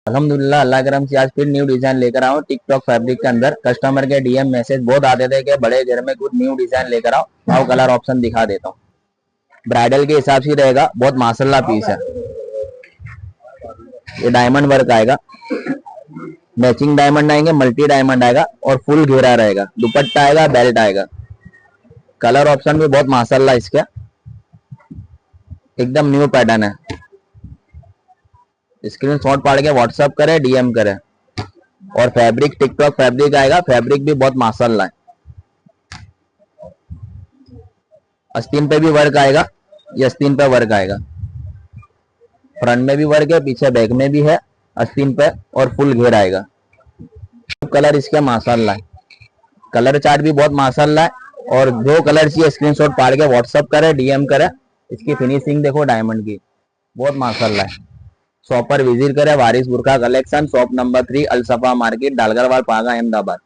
अल्हम्दुलिल्लाह अल्लाह करम से आज फिर न्यू डिजाइन लेकर आऊँ टिकटॉक फैब्रिक के अंदर। कस्टमर के डीएम मैसेज बहुत आते थे कि बड़े घर में कुछ न्यू डिजाइन लेकर आओ, आओ कलर ऑप्शन दिखा देता हूँ। ब्राइडल के हिसाब से रहेगा, बहुत माशाल्लाह पीस है। ये डायमंड वर्क आएगा, मैचिंग डायमंड आएंगे, मल्टी डायमंड आएगा और फुल घेरा रहेगा। दुपट्टा आएगा, बेल्ट आएगा। कलर ऑप्शन भी बहुत माशाल्लाह इसका, एकदम न्यू पैटर्न है। स्क्रीनशॉट पाड़ के व्हाट्सअप करे, डीएम करे। और फैब्रिक टिकटॉक फैब्रिक आएगा, फैब्रिक भी बहुत माशाल्लाह है। आस्तीन पे भी वर्क आएगा, ये आस्तीन पे वर्क आएगा। फ्रंट में भी वर्क है, पीछे बैक में भी है आस्तीन पे और फुल घेर आएगा। कलर इसका माशाल्लाह है, कलर चार्ट भी बहुत माशाल्लाह है। और जो कलर चाहिए स्क्रीनशॉट पाड़ के व्हाट्सअप करे, डीएम करे। इसकी फिनिशिंग देखो डायमंड की, बहुत माशाल्लाह है। शॉप पर विजिट करें, वारिस बुरका कलेक्शन, शॉप नंबर 3 अलसफा मार्केट, डालगरवाल, पागा, अहमदाबाद।